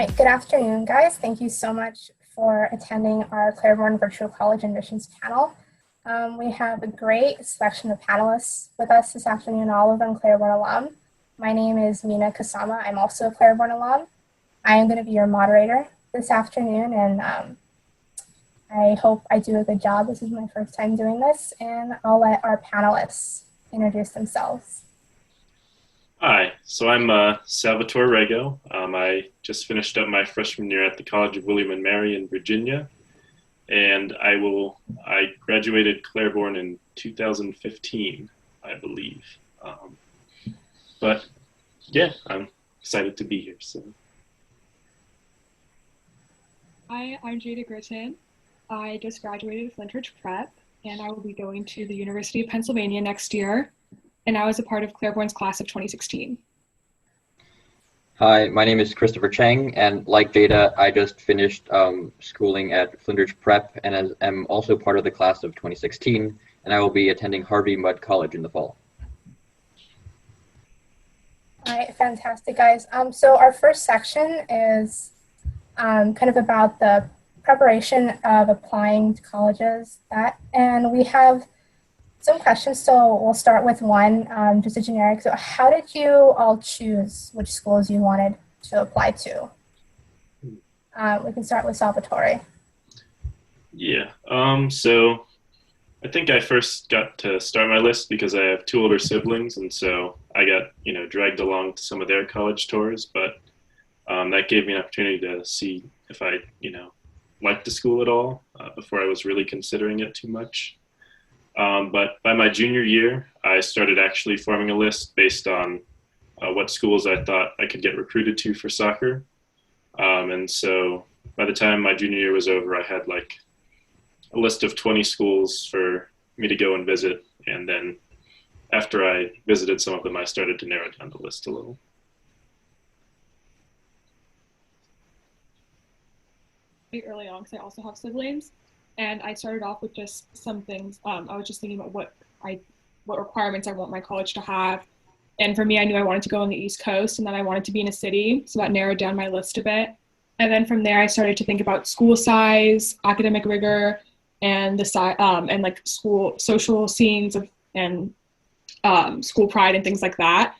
right, good afternoon, guys. Thank you so much for attending our Clairbourn Virtual College Admissions panel. We have a great selection of panelists with us this afternoon, all of them Clairbourn alum. My name is Mina Kasama. I'm also a Clairbourn alum. I am going to be your moderator this afternoon, and I hope I do a good job. This is my first time doing this, and I'll let our panelists introduce themselves. Hi, so I'm Salvatore Rego. I just finished up my freshman year at the College of William and Mary in Virginia, and I graduated Clairbourn in 2015, I believe. But yeah, I'm excited to be here. So. Hi, I'm Jada Gritton. I just graduated Flintridge Prep, and I will be going to the University of Pennsylvania next year. And I was a part of Clairbourn's class of 2016. Hi, my name is Kristofer Chang, and like Jada, I just finished schooling at Flinders Prep and am also part of the class of 2016, and I will be attending Harvey Mudd College in the fall. All right, fantastic, guys. So our first section is kind of about the preparation of applying to colleges, and we have some questions, so we'll start with one, just a generic. So how did you all choose which schools you wanted to apply to? We can start with Salvatore. Yeah, so I think I first got to start my list because I have two older siblings, and so I got, dragged along to some of their college tours, but that gave me an opportunity to see if I, liked the school at all before I was really considering it too much. But by my junior year, I started actually forming a list based on what schools I thought I could get recruited to for soccer. And so by the time my junior year was over, I had like a list of 20 schools for me to go and visit. And then after I visited some of them, I started to narrow down the list a little. Pretty early on, because I also have siblings. And I started off with just some things. I was just thinking about what requirements I want my college to have. And for me, I knew I wanted to go on the East Coast and then I wanted to be in a city. So that narrowed down my list a bit. And then from there, I started to think about school size, academic rigor, and and like school social scenes and school pride and things like that.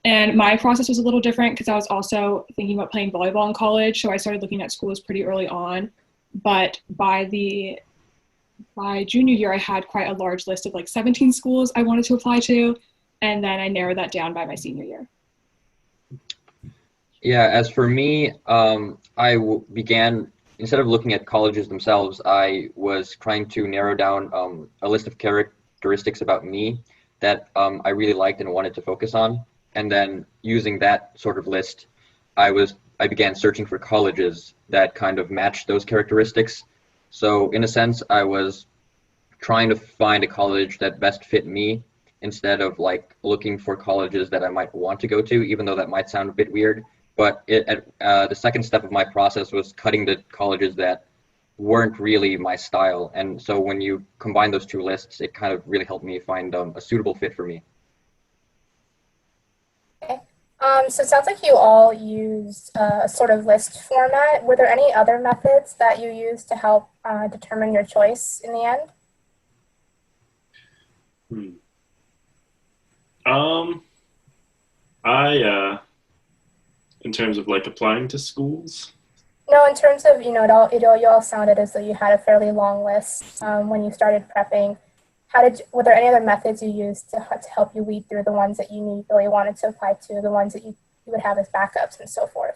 And my process was a little different because I was also thinking about playing volleyball in college. So I started looking at schools pretty early on. But by junior year, I had quite a large list of like 17 schools I wanted to apply to, and then I narrowed that down by my senior year. Yeah, as for me, began, instead of looking at colleges themselves, I was trying to narrow down a list of characteristics about me that I really liked and wanted to focus on. And then using that sort of list, I began searching for colleges that kind of matched those characteristics. So in a sense, I was trying to find a college that best fit me instead of like looking for colleges that I might want to go to, even though that might sound a bit weird. But the second step of my process was cutting the colleges that weren't really my style. And so when you combine those two lists, it kind of really helped me find a suitable fit for me. Okay. So it sounds like you all used a sort of list format. Were there any other methods that you used to help determine your choice in the end? In terms of like applying to schools? No, in terms of, you all sounded as though you had a fairly long list when you started prepping. Were there any other methods you used to help you weed through the ones that you really wanted to apply to, the ones that you would have as backups and so forth?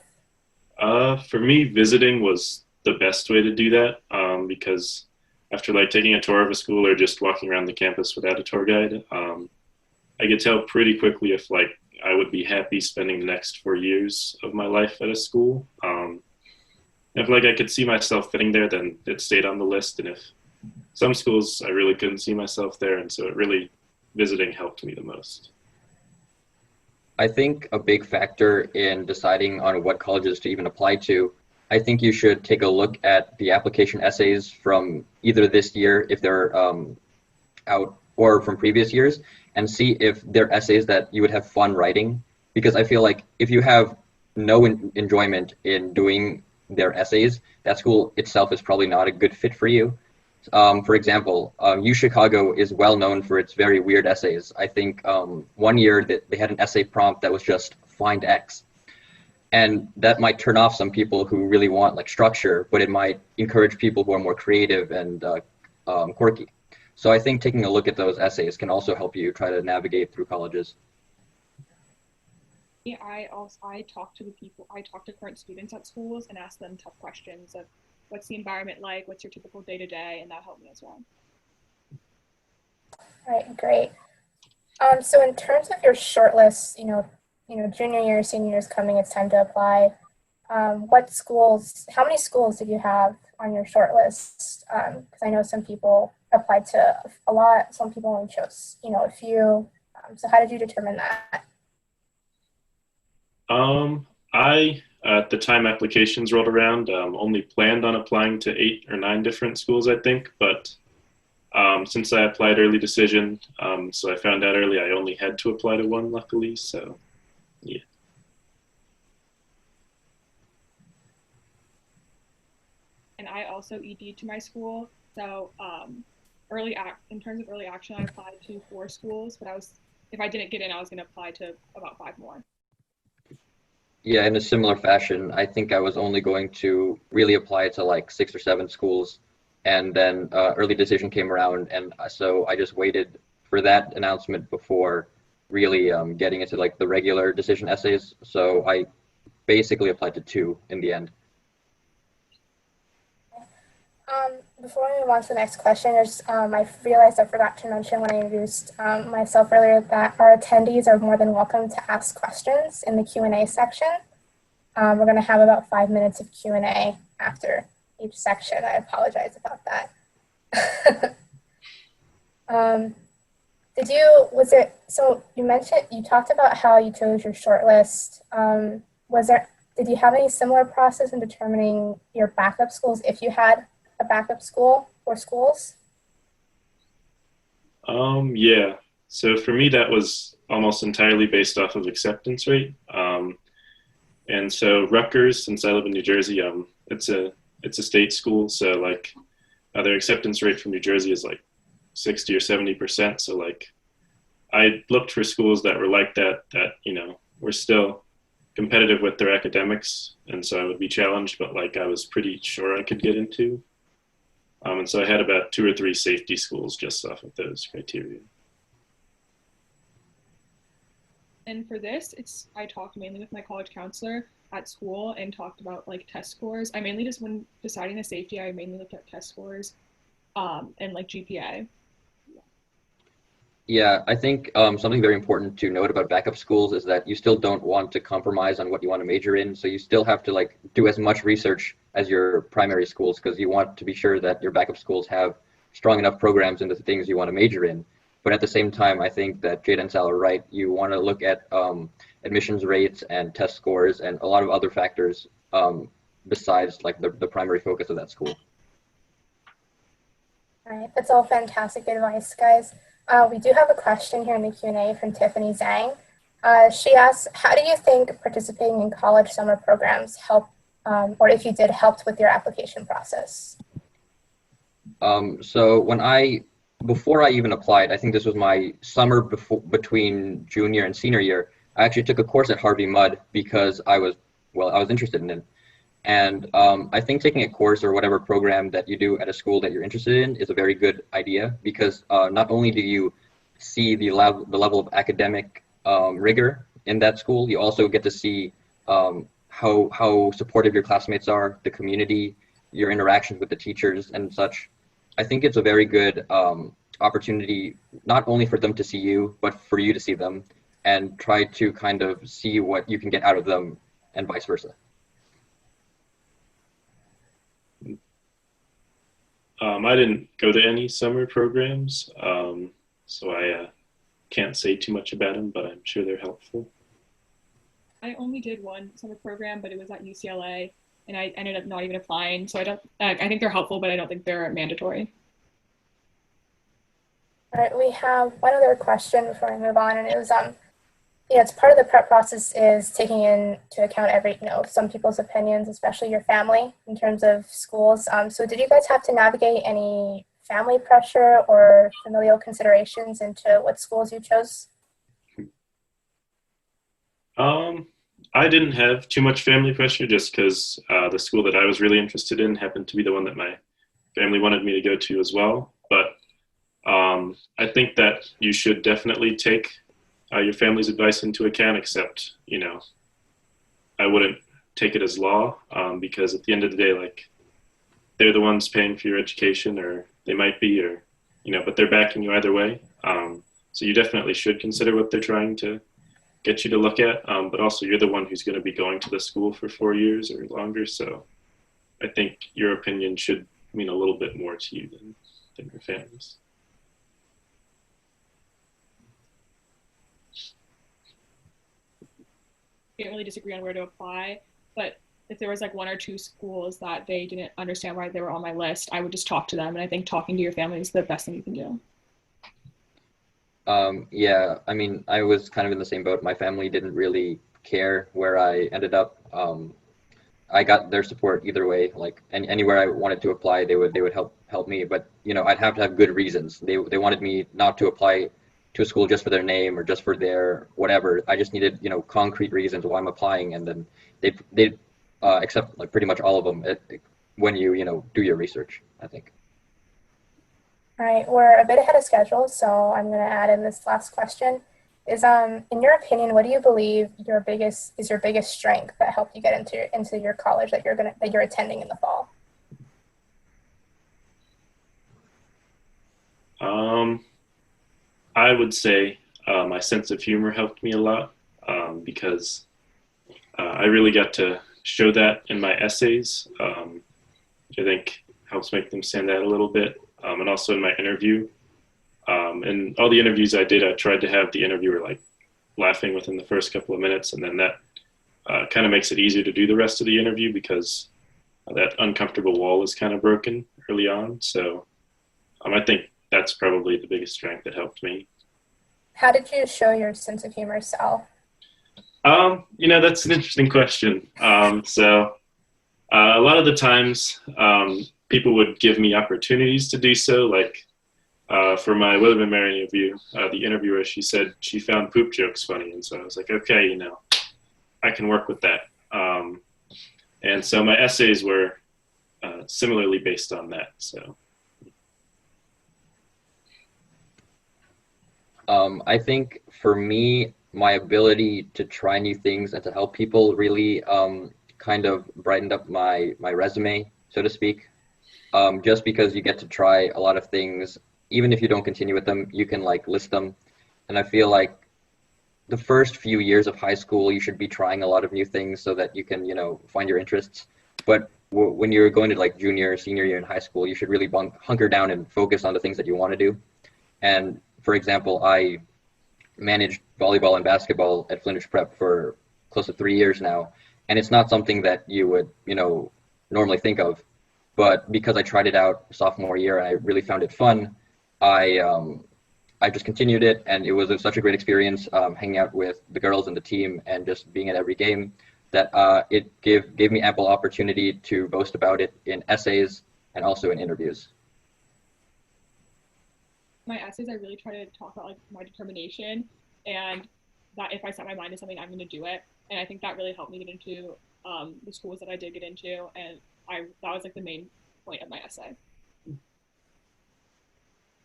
For me, visiting was the best way to do that because after like taking a tour of a school or just walking around the campus without a tour guide, I could tell pretty quickly if like I would be happy spending the next 4 years of my life at a school. If like I could see myself fitting there, then it stayed on the list, and if some schools I really couldn't see myself there, and so visiting helped me the most. I think a big factor in deciding on what colleges to even apply to, I think you should take a look at the application essays from either this year, if they're out, or from previous years, and see if they're essays that you would have fun writing. Because I feel like if you have no enjoyment in doing their essays, that school itself is probably not a good fit for you. For example, U Chicago is well known for its very weird essays. I think one year that they had an essay prompt that was just find X. And that might turn off some people who really want like structure, but it might encourage people who are more creative and quirky. So I think taking a look at those essays can also help you try to navigate through colleges. Yeah, I talk to current students at schools and ask them tough questions of what's the environment like, what's your typical day-to-day, and that helped me as well. All right, great. So in terms of your shortlist, junior year, senior year is coming, it's time to apply. How many schools did you have on your shortlist? Because I know some people applied to a lot, some people only chose, a few. So how did you determine that? I, at the time applications rolled around, only planned on applying to 8 or 9 different schools, I think. But since I applied early decision, so I found out early I only had to apply to 1, luckily. So, yeah. And I also ED'd to my school. So in terms of early action, I applied to 4 schools, but if I didn't get in, I was going to apply to about 5 more. Yeah, in a similar fashion, I think I was only going to really apply to like 6 or 7 schools, and then early decision came around, and so I just waited for that announcement before really getting into like the regular decision essays. So I basically applied to 2 in the end. Before we move on to the next question, I realized I forgot to mention when I introduced myself earlier that our attendees are more than welcome to ask questions in the Q&A section. We're going to have about 5 minutes of Q&A after each section. I apologize about that. So you talked about how you chose your shortlist. Did you have any similar process in determining your backup schools if you had a backup school or schools? Yeah. So for me, that was almost entirely based off of acceptance rate. And so Rutgers, since I live in New Jersey, it's a state school. So like their acceptance rate from New Jersey is like 60 or 70%. So like I looked for schools that were like that, were still competitive with their academics. And so I would be challenged, but like I was pretty sure I could get into. And so I had about 2 or 3 safety schools just off of those criteria. And for this, I talked mainly with my college counselor at school and talked about like test scores. I mainly just, when deciding a safety, I mainly looked at test scores and like GPA. Yeah, I think something very important to note about backup schools is that you still don't want to compromise on what you want to major in. So you still have to like do as much research as your primary schools, because you want to be sure that your backup schools have strong enough programs in the things you want to major in. But at the same time, I think that Jada and Sal are right. You want to look at admissions rates and test scores and a lot of other factors besides like the primary focus of that school. All right, that's all fantastic advice, guys. We do have a question here in the Q&A from Tiffany Zhang. She asks, how do you think participating in college summer programs help, or if you did, helped with your application process? So before I even applied, I think this was my summer between junior and senior year, I actually took a course at Harvey Mudd because I was interested in it. And I think taking a course or whatever program that you do at a school that you're interested in is a very good idea, because not only do you see the level of academic rigor in that school, you also get to see how supportive your classmates are, the community, your interactions with the teachers and such. I think it's a very good opportunity, not only for them to see you, but for you to see them and try to kind of see what you can get out of them and vice versa. I didn't go to any summer programs, so I can't say too much about them, but I'm sure they're helpful. I only did one summer program, but it was at UCLA, and I ended up not even applying. So I think they're helpful, but I don't think they're mandatory. All right, we have one other question before we move on, and it was, Yeah, it's part of the prep process is taking into account some people's opinions, especially your family in terms of schools. So did you guys have to navigate any family pressure or familial considerations into what schools you chose? I didn't have too much family pressure just because the school that I was really interested in happened to be the one that my family wanted me to go to as well. But I think that you should definitely take your family's advice into account, except, I wouldn't take it as law because at the end of the day, like, they're the ones paying for your education, or they might be, or, but they're backing you either way. So you definitely should consider what they're trying to get you to look at, but also you're the one who's going to be going to the school for 4 years or longer. So I think your opinion should mean a little bit more to you than your family's. Can't really disagree on where to apply, but if there was like one or two schools that they didn't understand why they were on my list, I would just talk to them. And I think talking to your family is the best thing you can do. Yeah, I mean, I was kind of in the same boat. My family didn't really care where I ended up. I got their support either way. Like anywhere I wanted to apply, they would help me. But I'd have to have good reasons. They wanted me not to apply to a school just for their name or just for their whatever. I just needed concrete reasons why I'm applying, and then they accept like pretty much all of them when you do your research, I think. All right, we're a bit ahead of schedule, so I'm going to add in this last question. Is in your opinion, what do you believe your biggest strength that helped you get into your college that you're attending in the fall? I would say my sense of humor helped me a lot because I really got to show that in my essays, which I think helps make them stand out a little bit, and also in my interview. And all the interviews I did, I tried to have the interviewer like laughing within the first couple of minutes, and then that kind of makes it easier to do the rest of the interview because that uncomfortable wall is kind of broken early on. So I think that's probably the biggest strength that helped me. How did you show your sense of humor, Sal? That's an interesting question. So a lot of the times people would give me opportunities to do so. Like for my William and Mary interview, the interviewer, she said she found poop jokes funny. And so I was like, okay, I can work with that. And so my essays were similarly based on that. So. I think for me, my ability to try new things and to help people really kind of brightened up my resume, so to speak. Just because you get to try a lot of things, even if you don't continue with them, you can like list them. And I feel like the first few years of high school, you should be trying a lot of new things so that you can, find your interests. But when you're going to like junior, senior year in high school, you should really hunker down and focus on the things that you want to do. And for example, I managed volleyball and basketball at Flinders Prep for close to 3 years now. And it's not something that you would, normally think of. But because I tried it out sophomore year and I really found it fun, I just continued it. And it was such a great experience hanging out with the girls and the team and just being at every game that it gave me ample opportunity to boast about it in essays and also in interviews. My essays, I really try to talk about like my determination and that if I set my mind to something, I'm going to do it. And I think that really helped me get into the schools that I did get into. And that was like the main point of my essay.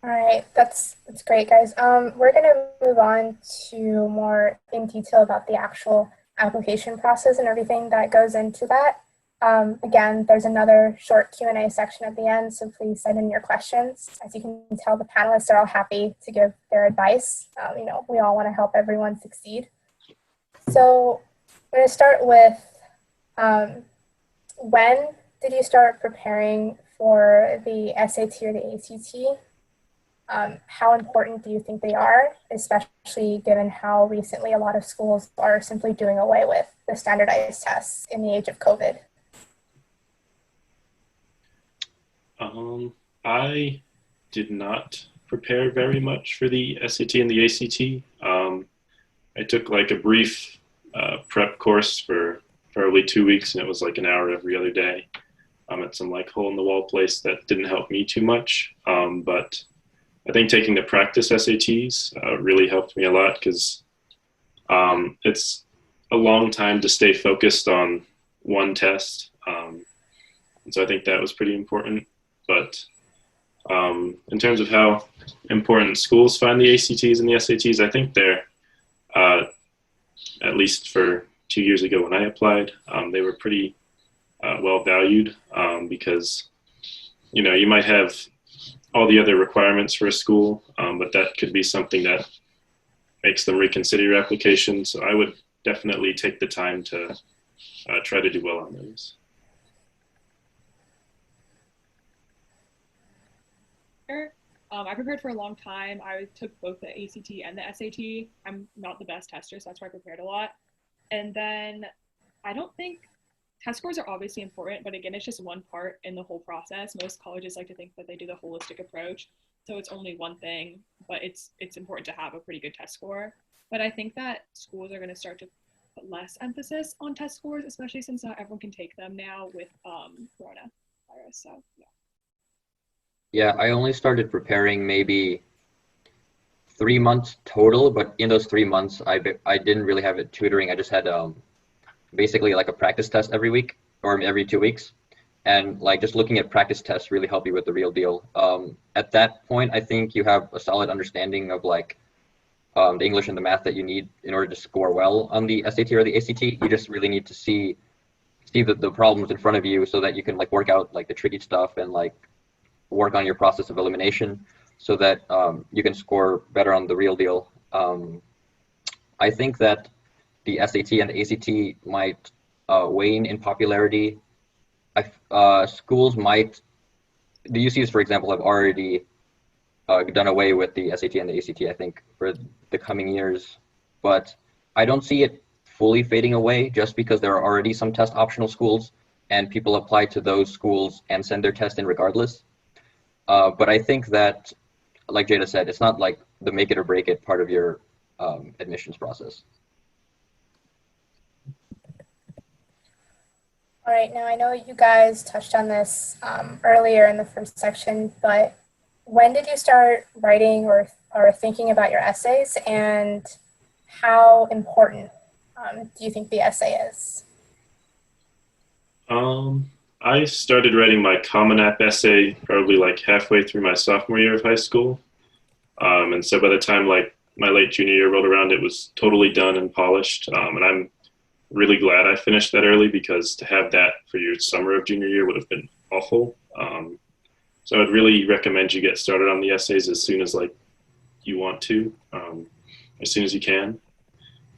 All right, that's great, guys. We're going to move on to more in detail about the actual application process and everything that goes into that. Again, there's another short Q&A section at the end, so please send in your questions. As you can tell, the panelists are all happy to give their advice. We all want to help everyone succeed. So I'm going to start with, when did you start preparing for the SAT or the ACT? How important do you think they are, especially given how recently a lot of schools are simply doing away with the standardized tests in the age of COVID? I did not prepare very much for the SAT and the ACT. I took like a brief prep course for probably 2 weeks, and it was like an hour every other day at some like hole in the wall place that didn't help me too much. But I think taking the practice SATs really helped me a lot, because it's a long time to stay focused on one test. And so I think that was pretty important. But in terms of how important schools find the ACTs and the SATs, I think they're, at least for 2 years ago when I applied, they were pretty well valued, because, you know, you might have all the other requirements for a school, but that could be something that makes them reconsider your application. So I would definitely take the time to try to do well on those. I prepared for a long time. I took both the ACT and the SAT. I'm not the best tester, so that's why I prepared a lot. And then I don't think test scores are obviously important, but again, it's just one part in the whole process. Most colleges like to think that they do the holistic approach, so it's only one thing, but it's important to have a pretty good test score. But I think that schools are going to start to put less emphasis on test scores, especially since not everyone can take them now with coronavirus. So yeah. Yeah, I only started preparing maybe 3 months total, but in those 3 months, I didn't really have it tutoring. I just had basically like a practice test every week or every 2 weeks. And like just looking at practice tests really help you with the real deal. At that point, I think you have a solid understanding of like the English and the math that you need in order to score well on the SAT or the ACT. You just really need to see the problems in front of you so that you can like work out like the tricky stuff and like work on your process of elimination so that you can score better on the real deal. I think that the SAT and the ACT might wane in popularity. Schools might, the UCs, for example, have already done away with the SAT and the ACT, I think, for the coming years. But I don't see it fully fading away just because there are already some test optional schools and people apply to those schools and send their test in regardless. But I think that, like Jada said, it's not like the make it or break it part of your admissions process. All right, now I know you guys touched on this earlier in the first section, but when did you start writing or thinking about your essays, and how important do you think the essay is? I started writing my Common App essay probably like halfway through my sophomore year of high school. And so by the time like my late junior year rolled around, it was totally done and polished. And I'm really glad I finished that early, because to have that for your summer of junior year would have been awful. So I'd really recommend you get started on the essays as soon as like you want to, as soon as you can.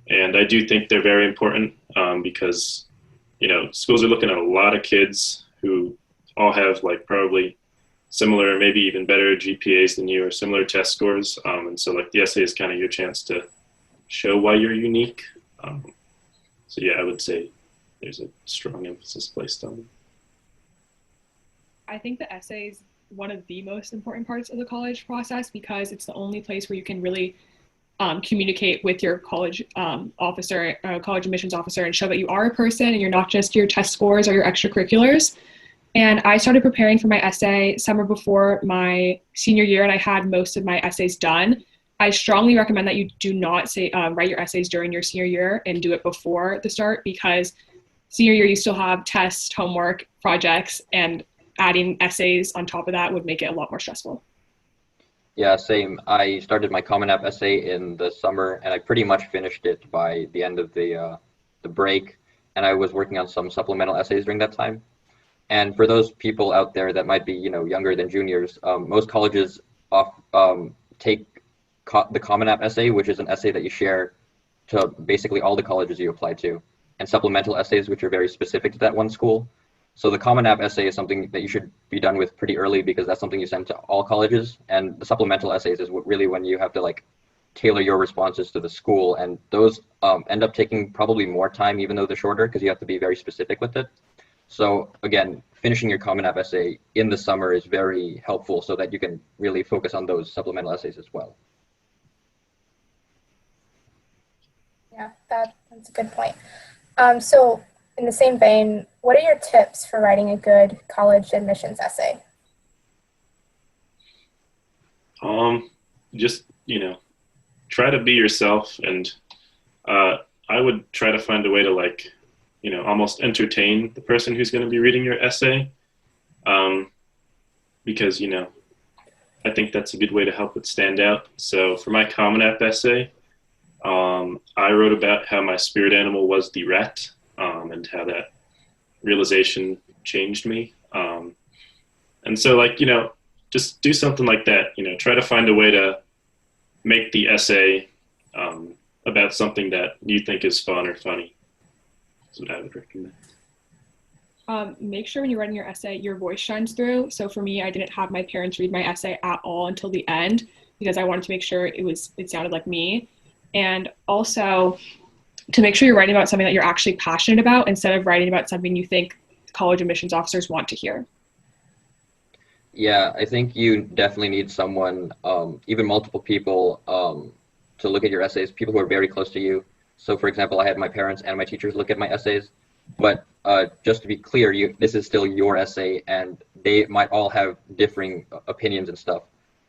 And I do think they're very important because, you know, schools are looking at a lot of kids who all have like probably similar, maybe even better GPAs than you, or similar test scores. And so like the essay is kind of your chance to show why you're unique. So yeah, I would say there's a strong emphasis placed on them. I think the essay is one of the most important parts of the college process, because it's the only place where you can really communicate with your college officer, college admissions officer, and show that you are a person and you're not just your test scores or your extracurriculars. And I started preparing for my essay summer before my senior year, and I had most of my essays done. I strongly recommend that you do not write your essays during your senior year and do it before the start, because senior year you still have tests, homework, projects, and adding essays on top of that would make it a lot more stressful. Yeah, same. I started my Common App essay in the summer, and I pretty much finished it by the end of the break. And I was working on some supplemental essays during that time. And for those people out there that might be, you know, younger than juniors, most colleges take the Common App essay, which is an essay that you share to basically all the colleges you apply to, and supplemental essays, which are very specific to that one school. So the Common App essay is something that you should be done with pretty early, because that's something you send to all colleges. And the supplemental essays is really when you have to like tailor your responses to the school. And those end up taking probably more time, even though they're shorter, because you have to be very specific with it. So again, finishing your Common App essay in the summer is very helpful so that you can really focus on those supplemental essays as well. Yeah, that's a good point. So in the same vein, what are your tips for writing a good college admissions essay? Just, try to be yourself, and I would try to find a way to, like, almost entertain the person who's going to be reading your essay, because, I think that's a good way to help it stand out. So for my Common App essay, I wrote about how my spirit animal was the rat, and how that realization changed me. And so, like, just do something like that. Try to find a way to make the essay about something that you think is fun or funny. That's what I would recommend. Make sure when you're writing your essay, your voice shines through. So for me, I didn't have my parents read my essay at all until the end because I wanted to make sure it sounded like me. And also to make sure you're writing about something that you're actually passionate about instead of writing about something you think college admissions officers want to hear. Yeah, I think you definitely need someone, even multiple people, to look at your essays, people who are very close to you. So for example, I had my parents and my teachers look at my essays, but just to be clear, this is still your essay and they might all have differing opinions and stuff.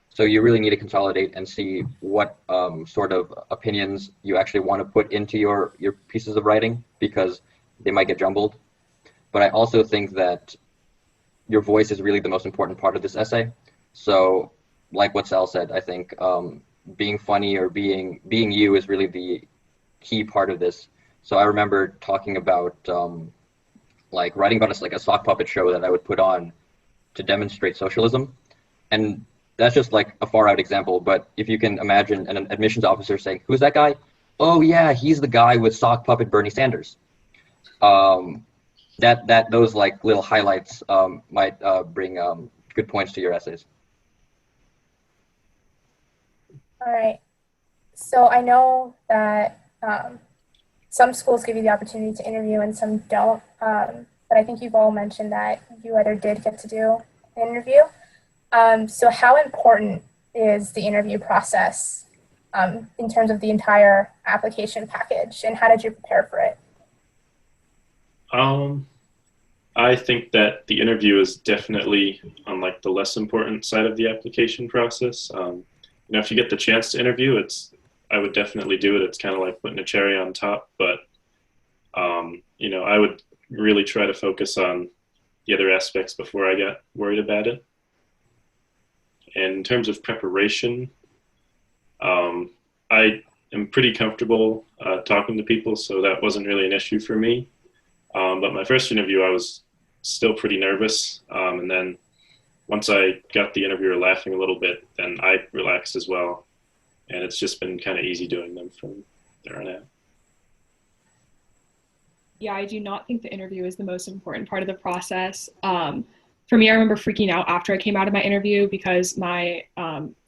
So you really need to consolidate and see what sort of opinions you actually want to put into your pieces of writing, because they might get jumbled. But I also think that your voice is really the most important part of this essay. So like what Sal said, I think being funny or being you is really the key part of this. So I remember talking about like writing about a sock puppet show that I would put on to demonstrate socialism. And that's just like a far out example, but if you can imagine an admissions officer saying, "Who's that guy?" "Oh yeah, he's the guy with sock puppet Bernie Sanders." Those like little highlights might bring good points to your essays. All right. So I know that some schools give you the opportunity to interview and some don't, but I think you've all mentioned that you either did get to do an interview. So how important is the interview process in terms of the entire application package, and how did you prepare for it? I think that the interview is definitely on like the less important side of the application process. If you get the chance to interview, I would definitely do it. It's kind of like putting a cherry on top, but I would really try to focus on the other aspects before I got worried about it. And in terms of preparation, I am pretty comfortable talking to people, so that wasn't really an issue for me. But my first interview, I was still pretty nervous. And then once I got the interviewer laughing a little bit, then I relaxed as well. And it's just been kind of easy doing them from there on out. Yeah, I do not think the interview is the most important part of the process. For me, I remember freaking out after I came out of my interview because my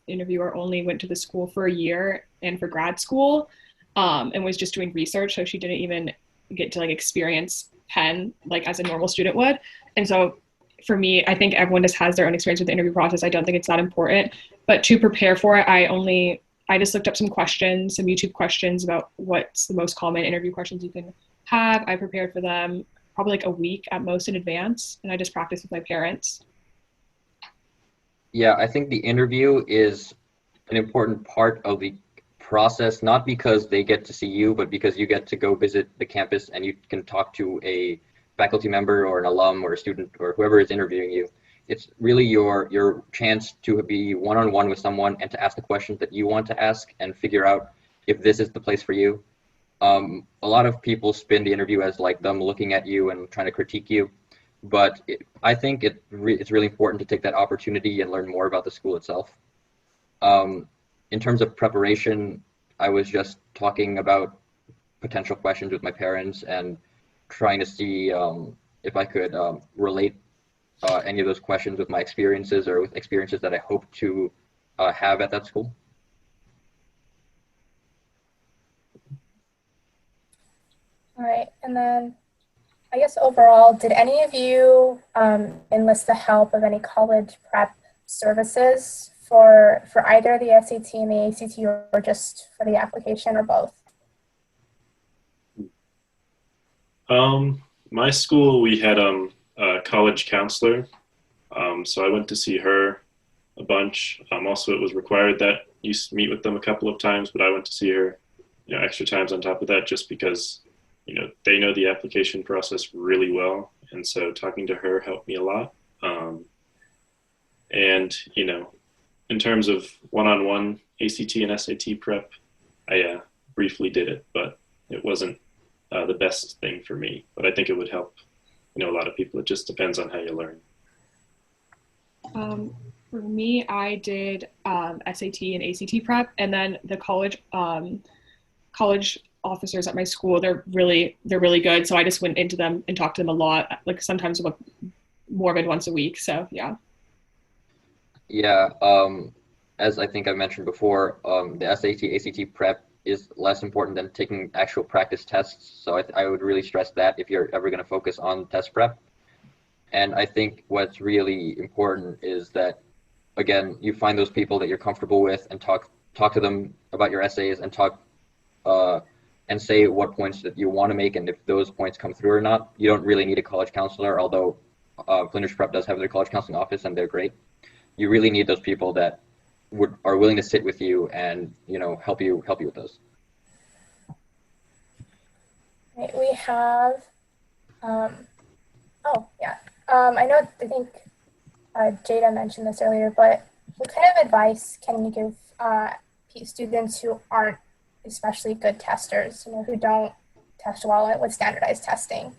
interviewer only went to the school for a year and for grad school and was just doing research. So she didn't even get to like experience Penn like as a normal student would. And so for me, I think everyone just has their own experience with the interview process. I don't think it's that important, but to prepare for it, I just looked up some questions, some YouTube questions about what's the most common interview questions you can have. I prepared for them probably like a week at most in advance, and I just practiced with my parents. Yeah, I think the interview is an important part of the process, not because they get to see you, but because you get to go visit the campus and you can talk to a faculty member or an alum or a student or whoever is interviewing you. It's really your chance to be one-on-one with someone and to ask the questions that you want to ask and figure out if this is the place for you. A lot of people spin the interview as like them looking at you and trying to critique you, but I think it's really important to take that opportunity and learn more about the school itself. In terms of preparation, I was just talking about potential questions with my parents and trying to see if I could relate any of those questions with my experiences or with experiences that I hope to have at that school. All right, and then I guess overall, did any of you enlist the help of any college prep services for either the SAT and the ACT, or just for the application, or both? My school, we had a college counselor, so I went to see her a bunch. Also, it was required that you meet with them a couple of times, but I went to see her, extra times on top of that, just because, they know the application process really well, and so talking to her helped me a lot. And in terms of one-on-one ACT and SAT prep, I briefly did it, but it wasn't the best thing for me. But I think it would help, a lot of people. It just depends on how you learn. For me, I did SAT and ACT prep, and then the college officers at my school, they're really good. So I just went into them and talked to them a lot, like sometimes more than once a week. So yeah. Yeah, as I think I mentioned before, the SAT, ACT prep is less important than taking actual practice tests. So I would really stress that if you're ever going to focus on test prep. And I think what's really important is that, again, you find those people that you're comfortable with and talk to them about your essays and and say what points that you want to make, and if those points come through or not. You don't really need a college counselor, although Flinders Prep does have their college counseling office and they're great. You really need those people that are willing to sit with you and help you with those. Right, we have I think Jada mentioned this earlier, but what kind of advice can you give students who aren't especially good testers, who don't test well with standardized testing?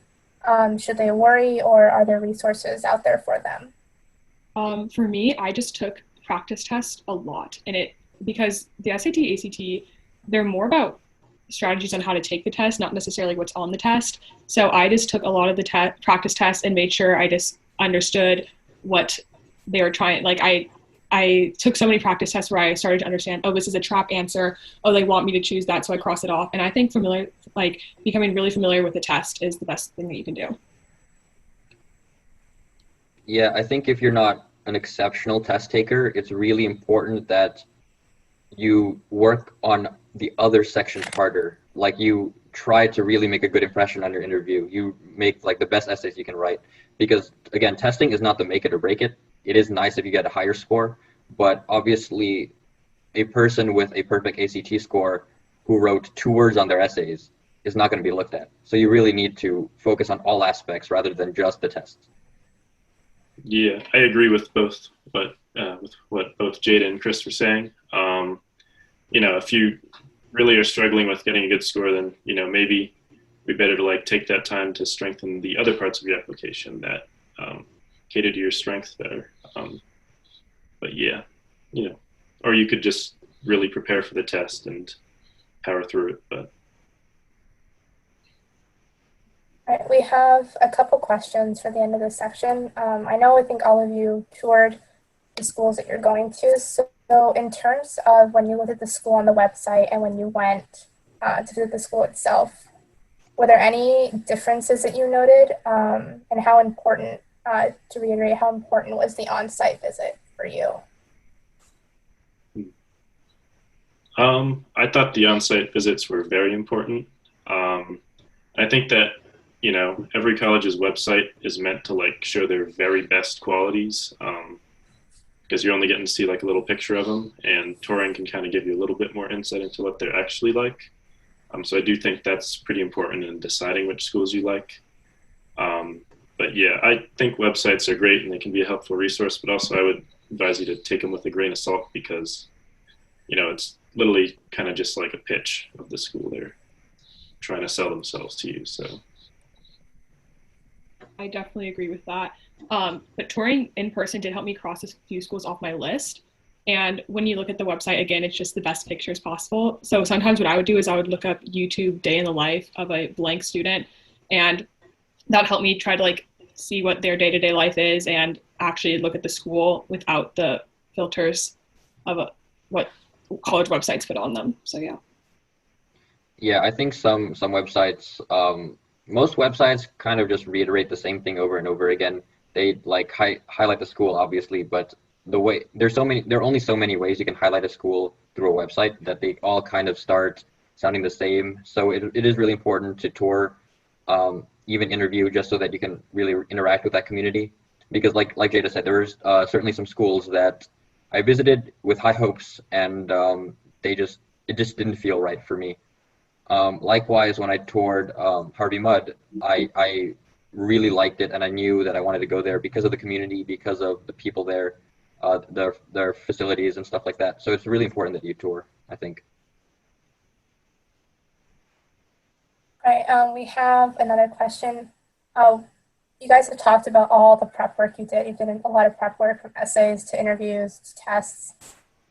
Should they worry, or are there resources out there for them? For me, I just took practice tests a lot, because the SAT, ACT, they're more about strategies on how to take the test, not necessarily what's on the test. So I just took a lot of the practice tests and made sure I just understood what they were trying. Like I took so many practice tests where I started to understand, oh, this is a trap answer. Oh, they want me to choose that, so I cross it off. And I think becoming really familiar with the test is the best thing that you can do. Yeah, I think if you're not an exceptional test taker, it's really important that you work on the other sections harder. Like, you try to really make a good impression on your interview. You make the best essays you can write, because again, testing is not the make it or break it. It is nice if you get a higher score, but obviously a person with a perfect ACT score who wrote 2 words on their essays is not going to be looked at. So you really need to focus on all aspects rather than just the tests. Yeah, I agree with both, with what both Jada and Chris were saying. If you really are struggling with getting a good score, then maybe it'd be better to take that time to strengthen the other parts of your application that cater to your strengths better. But yeah, or you could just really prepare for the test and power through it. But All right, we have a couple questions for the end of this section. I think all of you toured the schools that you're going to. So in terms of when you looked at the school on the website and when you went to visit the school itself, were there any differences that you noted? And how important, to reiterate, how important was the on-site visit for you? I thought the on-site visits were very important. I think that every college's website is meant to show their very best qualities, because you're only getting to see a little picture of them, and touring can kind of give you a little bit more insight into what they're actually like. So I do think that's pretty important in deciding which schools you like. But yeah, I think websites are great and they can be a helpful resource, but also I would advise you to take them with a grain of salt, because it's literally kind of just like a pitch of the school. They're trying to sell themselves to you. So I definitely agree with that. But touring in person did help me cross a few schools off my list. And when you look at the website, again, it's just the best pictures possible. So sometimes what I would do is I would look up YouTube day in the life of a blank student, and that helped me try to see what their day-to-day life is and actually look at the school without the filters of what college websites put on them. So yeah. Yeah, I think some websites, most websites kind of just reiterate the same thing over and over again. They highlight the school, obviously, but there are only so many ways you can highlight a school through a website that they all kind of start sounding the same. So it is really important to tour. even interview just so that you can really interact with that community. Because like Jada said, there's certainly some schools that I visited with high hopes, and it just didn't feel right for me. Likewise, when I toured Harvey Mudd, I really liked it, and I knew that I wanted to go there because of the community, because of the people there, their facilities and stuff like that. So it's really important that you tour, I think. Right, we have another question. You guys have talked about all the prep work you did. You did a lot of prep work, from essays to interviews to tests.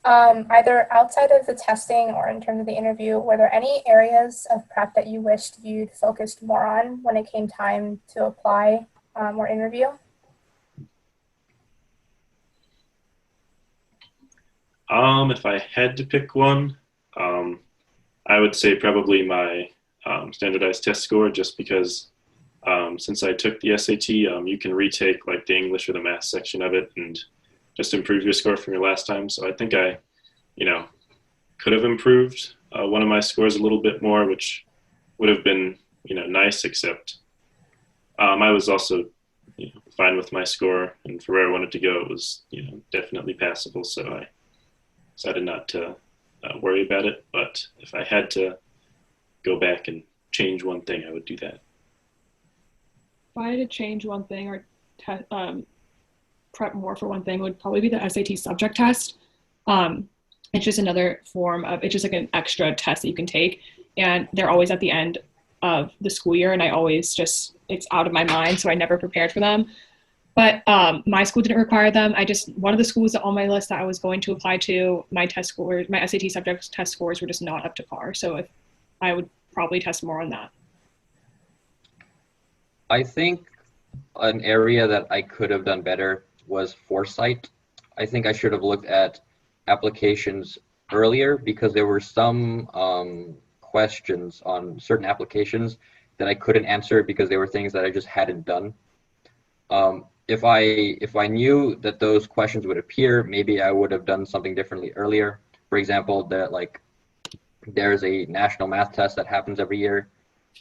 Either outside of the testing or in terms of the interview, were there any areas of prep that you wished you'd focused more on when it came time to apply or interview? If I had to pick one, I would say probably my standardized test score, just because since I took the SAT, you can retake like the English or the math section of it and just improve your score from your last time. So I think I, could have improved one of my scores a little bit more, which would have been, nice, except I was also, fine with my score, and for where I wanted to go, it was, definitely passable. So I decided not to worry about it. But if I had to go back and change one thing, I would do that. If I had to change one thing or prep more for one thing, would probably be the SAT subject test. It's just another form of, it's just like an extra test that you can take, and they're always at the end of the school year, and I always just, it's out of my mind, so I never prepared for them. But my school didn't require them. One of the schools on my list that I was going to apply to, my test scores, my SAT subject test scores were just not up to par. So if I would probably test more on that. I think an area that I could have done better was foresight. I think I should have looked at applications earlier, because there were some questions on certain applications that I couldn't answer because they were things that I just hadn't done. If I knew that those questions would appear, maybe I would have done something differently earlier. For example, there's a national math test that happens every year,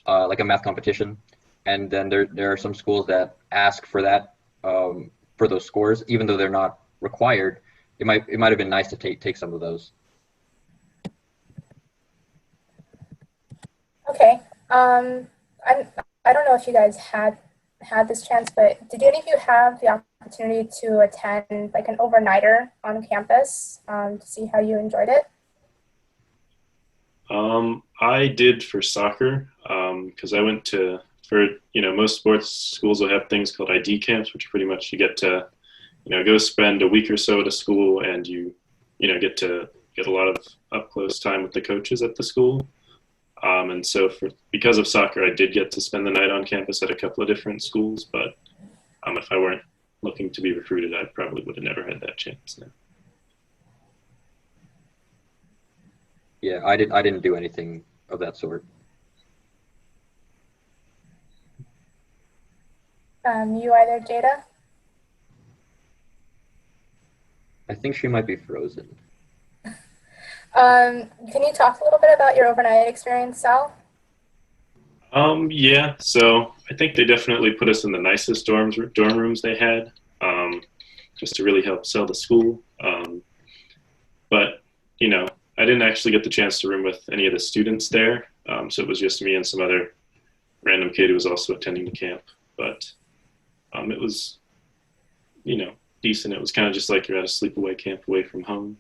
like a math competition. And then there are some schools that ask for that, for those scores, even though they're not required. It might have been nice to take some of those. Okay. I don't know if you guys had this chance, but did any of you have the opportunity to attend like an overnighter on campus to see how you enjoyed it? I did for soccer, because I went to, most sports schools will have things called ID camps, which pretty much you get to, go spend a week or so at a school, and you get to get a lot of up close time with the coaches at the school. And so because of soccer, I did get to spend the night on campus at a couple of different schools, but if I weren't looking to be recruited, I probably would have never had that chance. No. Yeah, I didn't do anything of that sort. You either, Jada? I think she might be frozen. Can you talk a little bit about your overnight experience, Sal? Yeah, so I think they definitely put us in the nicest dorm rooms they had, just to really help sell the school. But, I didn't actually get the chance to room with any of the students there, so it was just me and some other random kid who was also attending the camp. But it was, decent. It was kind of just like you're at a sleepaway camp away from home.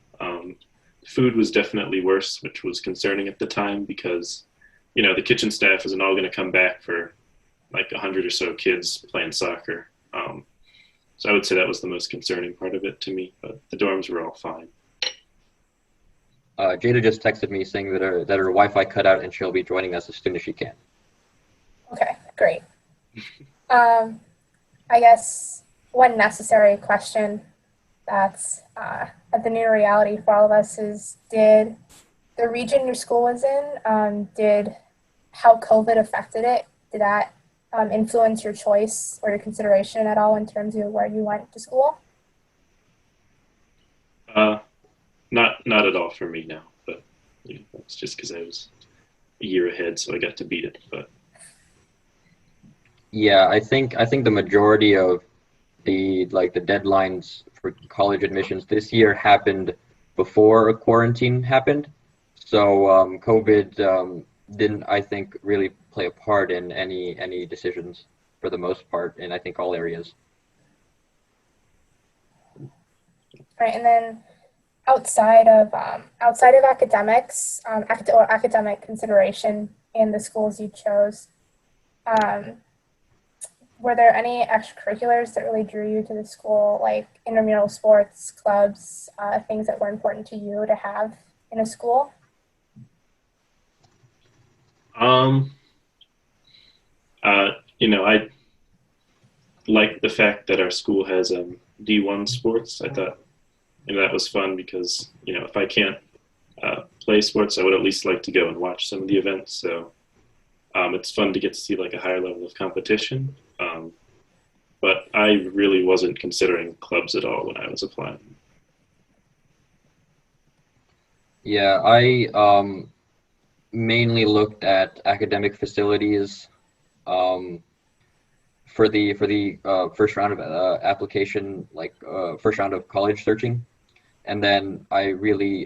Food was definitely worse, which was concerning at the time, because the kitchen staff isn't all going to come back for like 100 or so kids playing soccer. So I would say that was the most concerning part of it to me, but the dorms were all fine. Jada just texted me saying that her Wi-Fi cut out and she'll be joining us as soon as she can. Okay, great. I guess one necessary question that's the new reality for all of us is, did the region your school was in, how COVID affected it, did that influence your choice or your consideration at all in terms of where you went to school? Not at all for me now, but it's just because I was a year ahead, so I got to beat it. But Yeah, I think the majority of the deadlines for college admissions this year happened before quarantine happened. So COVID didn't, I think, really play a part in any decisions for the most part in I think all areas. Right, and then outside of academics, or academic consideration in the schools you chose, um, were there any extracurriculars that really drew you to the school, like intramural sports, clubs, things that were important to you to have in a school? Um, I like the fact that our school has D1 sports. I thought that was fun because if I can't play sports, I would at least like to go and watch some of the events. So it's fun to get to see like a higher level of competition. But I really wasn't considering clubs at all when I was applying. Yeah, I mainly looked at academic facilities um, for the first round of application, like first round of college searching, and then I really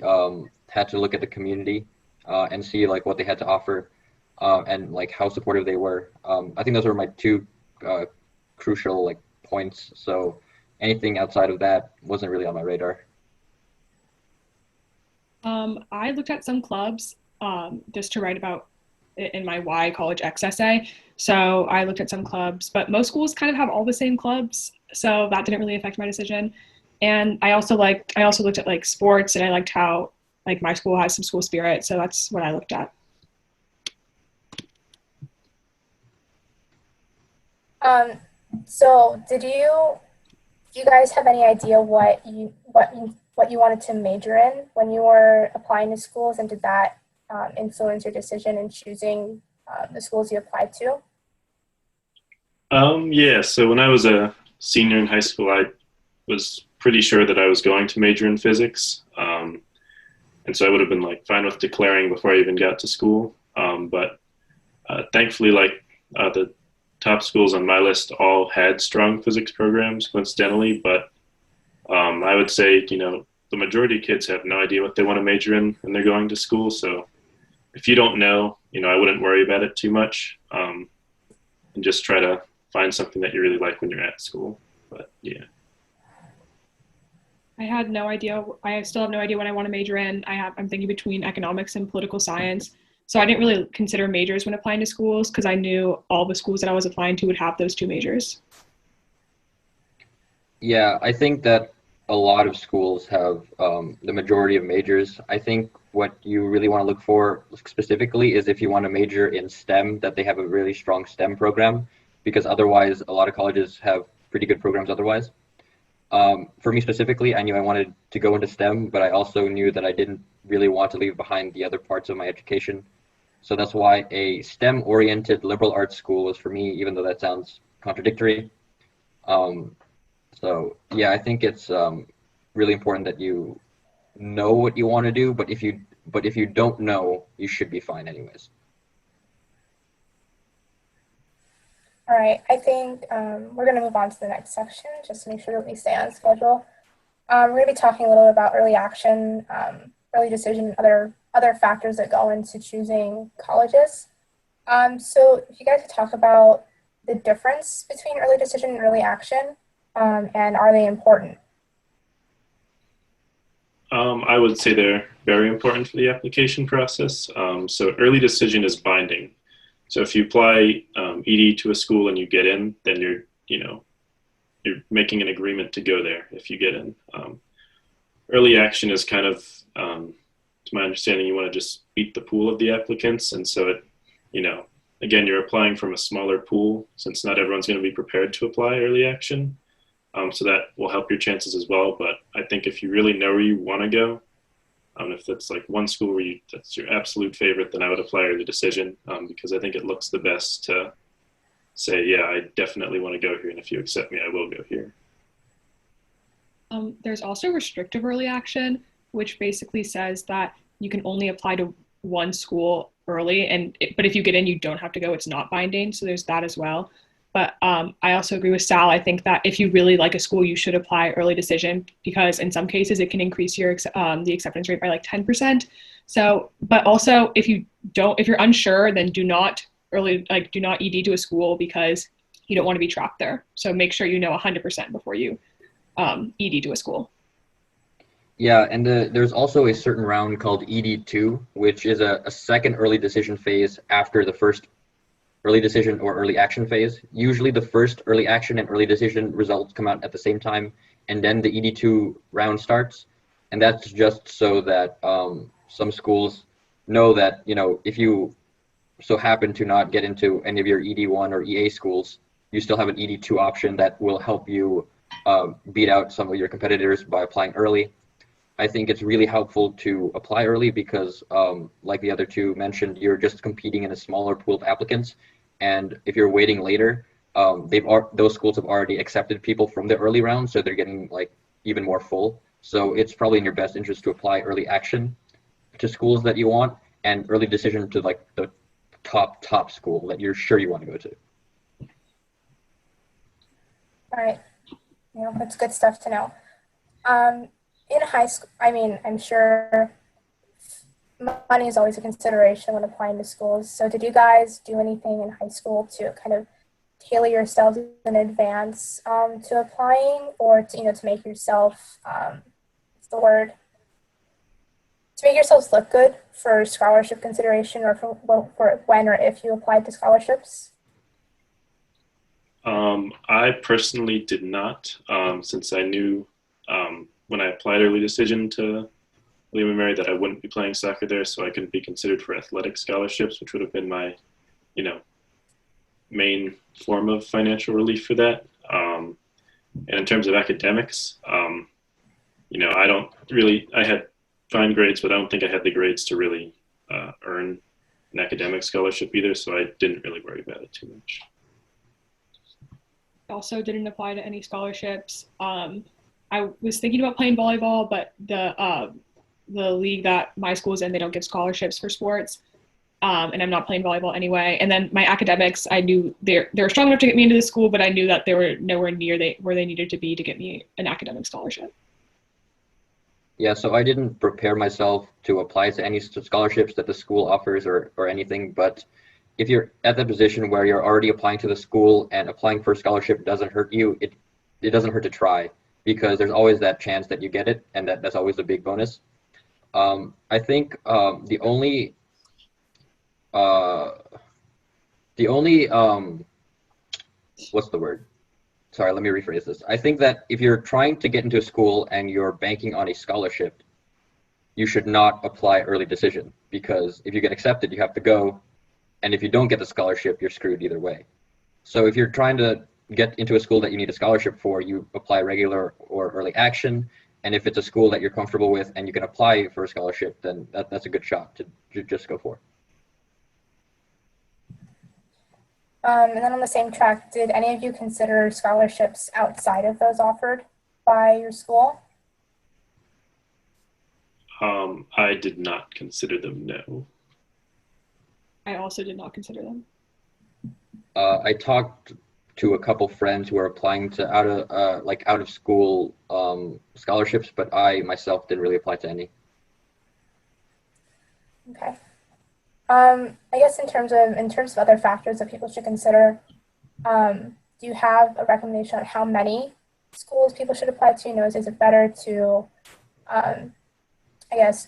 had to look at the community and see like what they had to offer and like how supportive they were. I think those were my two uh, crucial like points. So anything outside of that wasn't really on my radar. I looked at some clubs just to write about it in my Y College X essay. So I looked at some clubs, but most schools kind of have all the same clubs, so that didn't really affect my decision. And I also looked at like sports, and I liked how like my school has some school spirit, so that's what I looked at. Um, so do you guys have any idea what you wanted to major in when you were applying to schools, and did that influence your decision in choosing the schools you applied to? Yeah, so when I was a senior in high school, I was pretty sure that I was going to major in physics. And so I would have been like fine with declaring before I even got to school. But thankfully, like the top schools on my list all had strong physics programs, coincidentally. But I would say, the majority of kids have no idea what they want to major in when they're going to school. So if you don't know, I wouldn't worry about it too much, and just try to find something that you really like when you're at school. But yeah. I had no idea. I still have no idea what I want to major in. I'm thinking between economics and political science. So I didn't really consider majors when applying to schools because I knew all the schools that I was applying to would have those two majors. Yeah, I think that a lot of schools have the majority of majors. I think what you really want to look for specifically is if you want to major in STEM, that they have a really strong STEM program, because otherwise, a lot of colleges have pretty good programs otherwise. For me specifically, I knew I wanted to go into STEM, but I also knew that I didn't really want to leave behind the other parts of my education. So that's why a STEM-oriented liberal arts school was for me, even though that sounds contradictory. Um, so yeah, I think it's really important that you know what you want to do, but if you don't know, you should be fine anyways. All right, I think we're going to move on to the next section just to make sure that we stay on schedule. We're going to be talking a little bit about early action, early decision, and other factors that go into choosing colleges. So if you guys could talk about the difference between early decision and early action, and are they important? I would say they're very important for the application process. So early decision is binding. So if you apply ED to a school and you get in, then you're making an agreement to go there if you get in. Early action is kind of, to my understanding, you want to just beat the pool of the applicants. And so again, you're applying from a smaller pool since not everyone's going to be prepared to apply early action. So that will help your chances as well. But I think if you really know where you want to go, if that's like one school where that's your absolute favorite, then I would apply early decision because I think it looks the best to say, yeah, I definitely want to go here. And if you accept me, I will go here. There's also restrictive early action, which basically says that you can only apply to one school early, but if you get in, you don't have to go. It's not binding. So there's that as well. But I also agree with Sal. I think that if you really like a school, you should apply early decision, because in some cases it can increase your the acceptance rate by like 10%. So, but also if you're unsure, then do not ED to a school, because you don't want to be trapped there. So make sure you know 100% before you ED to a school. Yeah, and there's also a certain round called ED2, which is a second early decision phase after the first early decision or early action phase. Usually the first early action and early decision results come out at the same time, and then the ED2 round starts. And that's just so that some schools know that, if you so happen to not get into any of your ED1 or EA schools, you still have an ED2 option that will help you beat out some of your competitors by applying early. I think it's really helpful to apply early because, like the other two mentioned, you're just competing in a smaller pool of applicants. And if you're waiting later, those schools have already accepted people from the early round, so they're getting like even more full. So it's probably in your best interest to apply early action to schools that you want, and early decision to like the top school that you're sure you want to go to. All right, that's good stuff to know. In high school, I'm sure money is always a consideration when applying to schools. So did you guys do anything in high school to kind of tailor yourselves in advance to applying, or to make yourself, to make yourselves look good for scholarship consideration, or for when or if you applied to scholarships? I personally did not, since I knew when I applied early decision to William & Mary that I wouldn't be playing soccer there, so I couldn't be considered for athletic scholarships, which would have been my, main form of financial relief for that. And in terms of academics, I had fine grades, but I don't think I had the grades to really earn an academic scholarship either, so I didn't really worry about it too much. Also didn't apply to any scholarships. I was thinking about playing volleyball, but the league that my school is in, they don't give scholarships for sports, and I'm not playing volleyball anyway. And then my academics, I knew they were strong enough to get me into the school, but I knew that they were nowhere near where they needed to be to get me an academic scholarship. Yeah, so I didn't prepare myself to apply to any scholarships that the school offers or anything, but if you're at the position where you're already applying to the school and applying for a scholarship doesn't hurt you, it doesn't hurt to try, because there's always that chance that you get it, and that's always a big bonus. I think the only what's the word? Sorry, let me rephrase this. I think that if you're trying to get into a school and you're banking on a scholarship, you should not apply early decision, because if you get accepted, you have to go. And if you don't get the scholarship, you're screwed either way. So if you're trying to get into a school that you need a scholarship for, you apply regular or early action. And if it's a school that you're comfortable with and you can apply for a scholarship, then that's a good shot to just go for. And then on the same track, did any of you consider scholarships outside of those offered by your school? I did not consider them, no. I also did not consider them. I talked to a couple friends who are applying to out of school scholarships, but I myself didn't really apply to any. Okay. I guess in terms of other factors that people should consider, do you have a recommendation on how many schools people should apply to? Is it better to,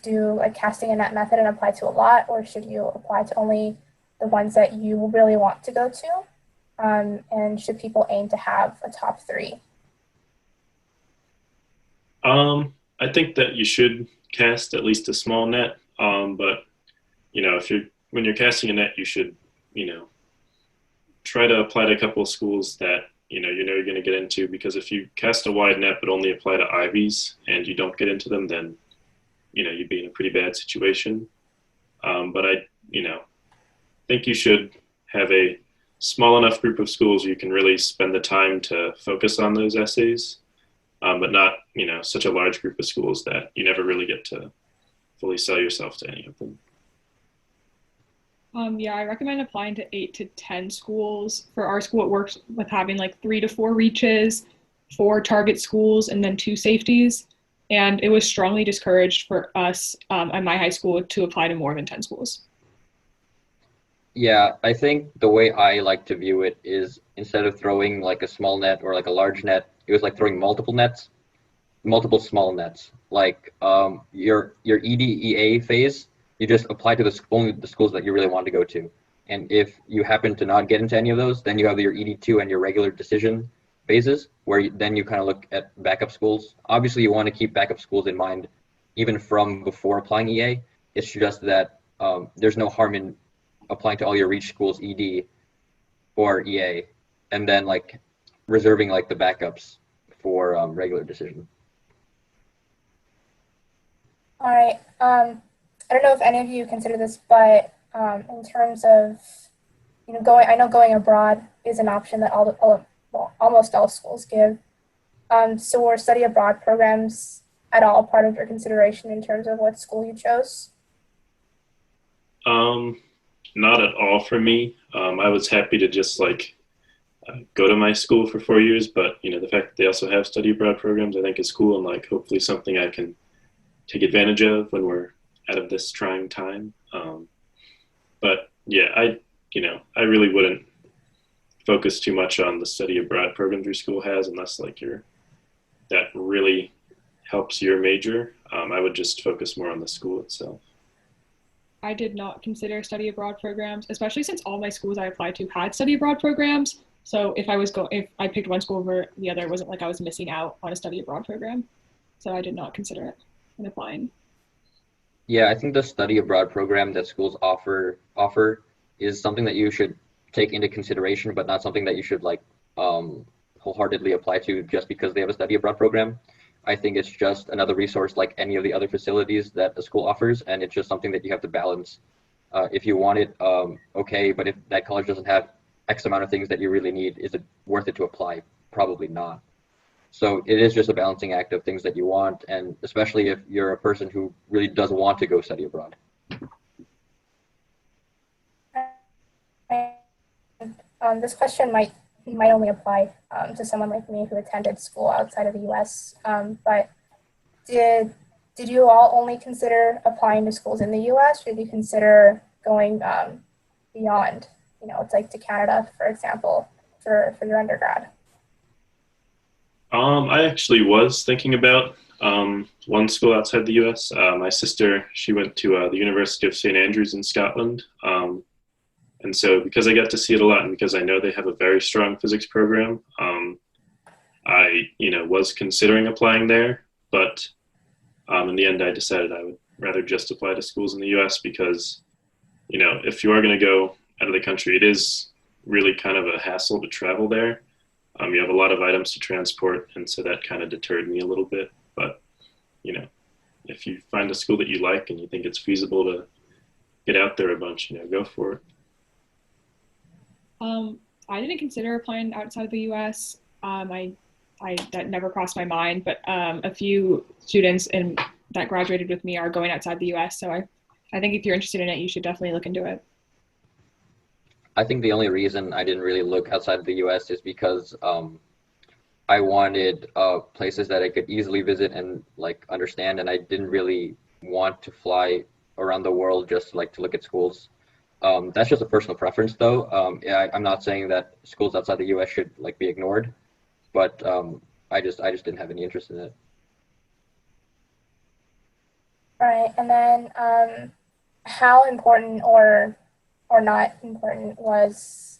do a casting a net method and apply to a lot, or should you apply to only the ones that you really want to go to? And should people aim to have a top 3? I think that you should cast at least a small net, but when you're casting a net, you should try to apply to a couple of schools that you're going to get into, because if you cast a wide net but only apply to Ivies and you don't get into them, then you'd be in a pretty bad situation. But I think you should have a small enough group of schools you can really spend the time to focus on those essays, but not such a large group of schools that you never really get to fully sell yourself to any of them. Yeah, I recommend applying to 8 to 10 schools. For our school, it works with having like 3 to 4 reaches, 4 target schools, and then 2 safeties. And it was strongly discouraged for us at my high school to apply to more than 10 schools. Yeah, I think the way I like to view it is instead of throwing like a small net or like a large net, it was like throwing multiple nets, multiple small nets. Like your EDEA phase, you just apply to only the schools that you really want to go to. And if you happen to not get into any of those, then you have your ED2 and your regular decision phases, where then you kind of look at backup schools. Obviously, you want to keep backup schools in mind, even from before applying EA. It's just that there's no harm in applying to all your reach schools ED or EA, and then like reserving like the backups for regular decision. All right. I don't know if any of you consider this, but in terms of I know going abroad is an option that almost all schools give. So were study abroad programs at all part of your consideration in terms of what school you chose? Not at all for me. I was happy to just like go to my school for 4 years, but the fact that they also have study abroad programs, I think is cool, and like hopefully something I can take advantage of when we're out of this trying time. But yeah, I really wouldn't focus too much on the study abroad programs your school has, unless like that really helps your major. I would just focus more on the school itself. I did not consider study abroad programs, especially since all my schools I applied to had study abroad programs. So if I picked one school over the other, it wasn't like I was missing out on a study abroad program. So I did not consider it when applying. Yeah, I think the study abroad program that schools offer is something that you should take into consideration, but not something that you should like wholeheartedly apply to just because they have a study abroad program. I think it's just another resource like any of the other facilities that the school offers, and it's just something that you have to balance. If you want it, okay, but if that college doesn't have X amount of things that you really need, is it worth it to apply? Probably not. So it is just a balancing act of things that you want, and especially if you're a person who really does want to go study abroad. This question might only apply to someone like me who attended school outside of the U.S. But did you all only consider applying to schools in the U.S., or did you consider going beyond? It's like to Canada, for example, for your undergrad. I actually was thinking about one school outside the U.S. My sister, she went to the University of St. Andrews in Scotland. And so because I got to see it a lot, and because I know they have a very strong physics program, I was considering applying there. But in the end, I decided I would rather just apply to schools in the U.S. because, if you are going to go out of the country, it is really kind of a hassle to travel there. You have a lot of items to transport, and so that kind of deterred me a little bit. But, if you find a school that you like and you think it's feasible to get out there a bunch, go for it. I didn't consider applying outside the U.S. That never crossed my mind, but a few students that graduated with me are going outside the U.S. So I think if you're interested in it, you should definitely look into it. I think the only reason I didn't really look outside of the U.S. is because I wanted places that I could easily visit and like understand, and I didn't really want to fly around the world just to look at schools. That's just a personal preference, though. Yeah, I'm not saying that schools outside the U.S. should be ignored, but I just didn't have any interest in it. Right, and then how important or not important was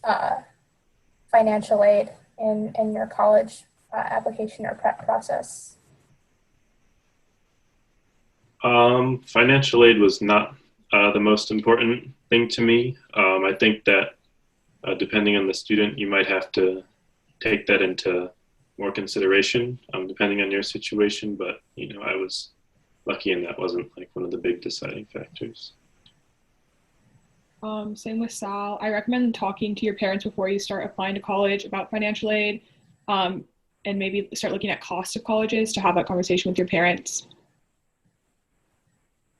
financial aid in your college application or prep process? Financial aid was not the most important thing to me. I think that depending on the student, you might have to take that into more consideration, depending on your situation. But, I was lucky and that wasn't one of the big deciding factors. Same with Sal. I recommend talking to your parents before you start applying to college about financial aid, and maybe start looking at cost of colleges to have that conversation with your parents.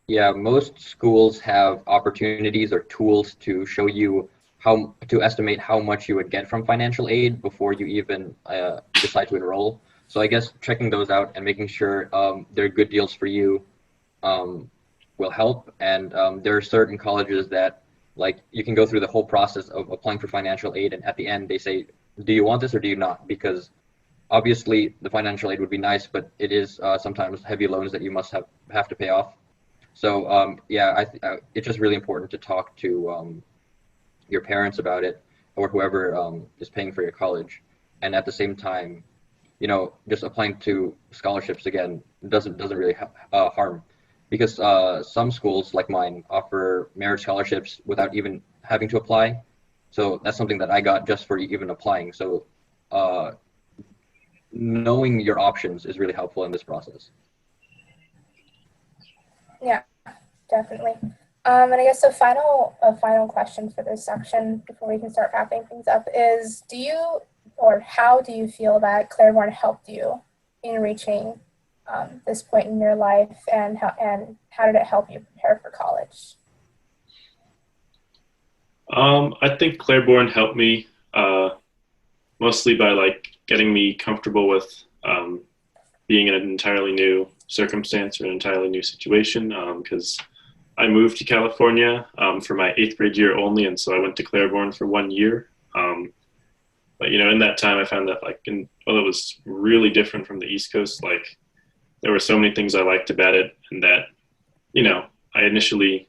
Yeah, most schools have opportunities or tools to show you how to estimate how much you would get from financial aid before you even decide to enroll. So I guess checking those out and making sure they're good deals for you um, will help. And there are certain colleges that like you can go through the whole process of applying for financial aid, and at the end they say, do you want this or do you not? Because obviously the financial aid would be nice, but it is sometimes heavy loans that you must have to pay off. So yeah, it's just really important to talk to your parents about it, or whoever is paying for your college. And at the same time, you know, just applying to scholarships again doesn't really harm, because some schools like mine offer merit scholarships without even having to apply. So that's something that I got just for even applying. So knowing your options is really helpful in this process. Yeah, definitely. And I guess a final question for this section before we can start wrapping things up is, how do you feel that Clairbourn helped you in reaching this point in your life, and how did it help you prepare for college? I think Clairbourn helped me mostly by like getting me comfortable with being in an entirely new circumstance or an entirely new situation, because I moved to California for my 8th grade year only, and so I went to Clairbourn for 1 year. But you know, in that time, I found that it was really different from the East Coast. Like there were so many things I liked about it, and that, you know, I initially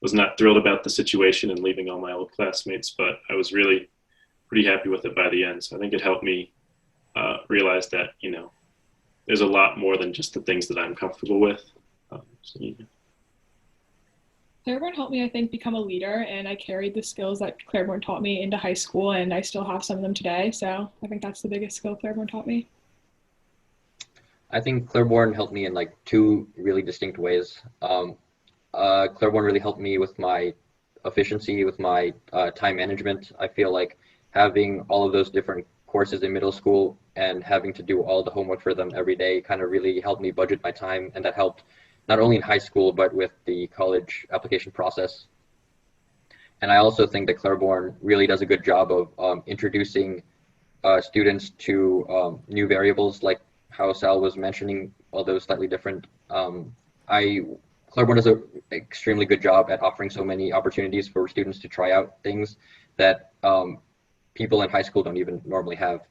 was not thrilled about the situation and leaving all my old classmates, but I was really pretty happy with it by the end. So I think it helped me realize that, you know, there's a lot more than just the things that I'm comfortable with. So, yeah. Clairbourn helped me, I think, become a leader, and I carried the skills that Clairbourn taught me into high school, and I still have some of them today. So I think that's the biggest skill Clairbourn taught me. I think Clairbourn helped me in like 2 really distinct ways. Clairbourn really helped me with my efficiency, with my time management. I feel like having all of those different courses in middle school and having to do all the homework for them every day kind of really helped me budget my time, and that helped not only in high school, but with the college application process. And I also think that Clairbourn really does a good job of introducing students to new variables, like how Sal was mentioning, although slightly different. Clairbourn does an extremely good job at offering so many opportunities for students to try out things that people in high school don't even normally have.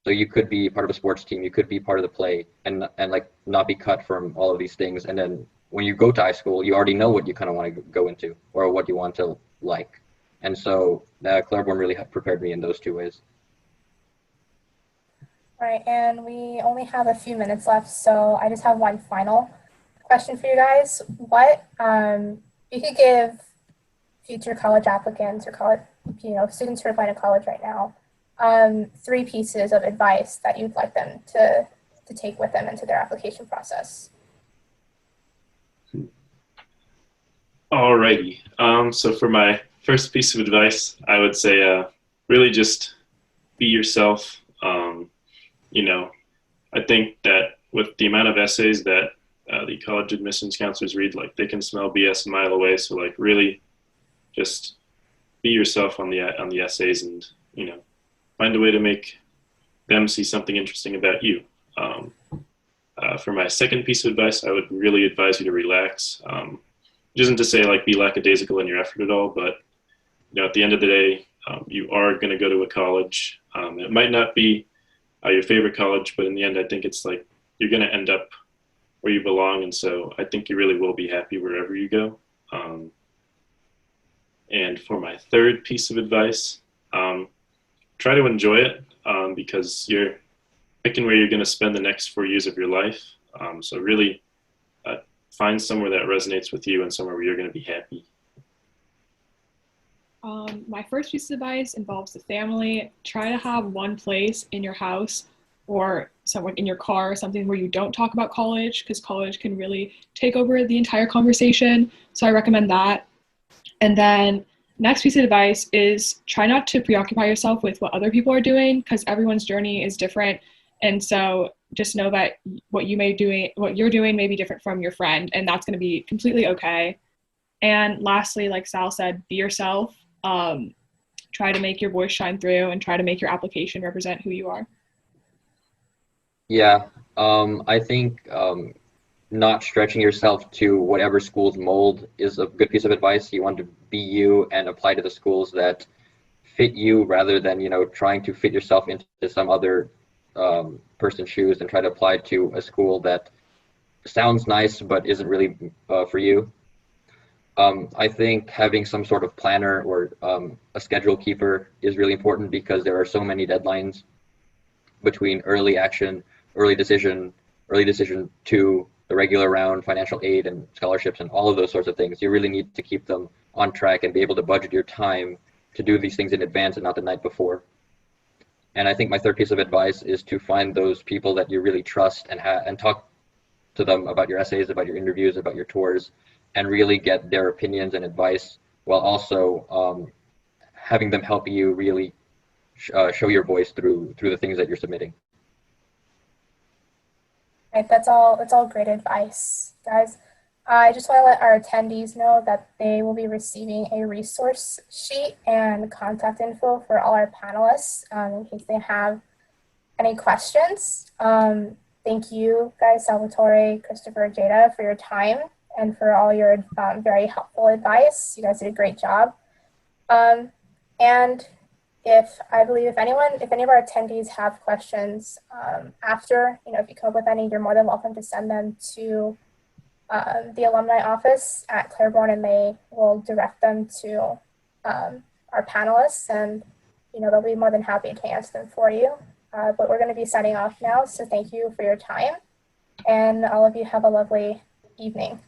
So you could be part of a sports team, you could be part of the play, and like not be cut from all of these things. And then when you go to high school, you already know what you kind of want to go into or what you want to like. And so Clairbourn really prepared me in those 2 ways. All right, and we only have a few minutes left, so I just have one final question for you guys. What you could give future college applicants or college, students who are applying to college right now, 3 pieces of advice that you'd like them to take with them into their application process? Alrighty. So for my first piece of advice, I would say really just be yourself. You know, I think that with the amount of essays that the college admissions counselors read, like they can smell BS a mile away. So like really just be yourself on the essays, and, you know, find a way to make them see something interesting about you. For my second piece of advice, I would really advise you to relax. Which isn't to say like be lackadaisical in your effort at all, but, you know, at the end of the day, you are going to go to a college. It might not be your favorite college, but in the end, I think it's like you're going to end up where you belong, and so I think you really will be happy wherever you go. And for my third piece of advice, try to enjoy it, because you're picking where you're going to spend the next 4 years of your life. So really find somewhere that resonates with you and somewhere where you're going to be happy. My first piece of advice involves the family. Try to have one place in your house or somewhere in your car or something where you don't talk about college, because college can really take over the entire conversation. So I recommend that. And then next piece of advice is try not to preoccupy yourself with what other people are doing, because everyone's journey is different. And so just know that what you're doing may be different from your friend, and that's going to be completely okay. And lastly, like Sal said, be yourself. Try to make your voice shine through, and try to make your application represent who you are. Yeah, I think not stretching yourself to whatever school's mold is a good piece of advice. You want to be you and apply to the schools that fit you rather than, trying to fit yourself into some other person's shoes and try to apply to a school that sounds nice but isn't really for you. I think having some sort of planner or a schedule keeper is really important because there are so many deadlines between early action, early decision to the regular round, financial aid and scholarships and all of those sorts of things. You really need to keep them on track and be able to budget your time to do these things in advance and not the night before. And I think my third piece of advice is to find those people that you really trust and talk to them about your essays, about your interviews, about your tours, and really get their opinions and advice while also having them help you really show your voice through the things that you're submitting. Right, that's all great advice, guys. I just want to let our attendees know that they will be receiving a resource sheet and contact info for all our panelists in case they have any questions. Thank you guys, Salvatore, Kristofer, Jada, for your time and for all your very helpful advice. You guys did a great job. And if any of our attendees have questions after, if you come up with any, you're more than welcome to send them to the alumni office at Clairbourn, and they will direct them to our panelists, and they'll be more than happy to answer them for you. But we're going to be signing off now, so thank you for your time, and all of you have a lovely evening.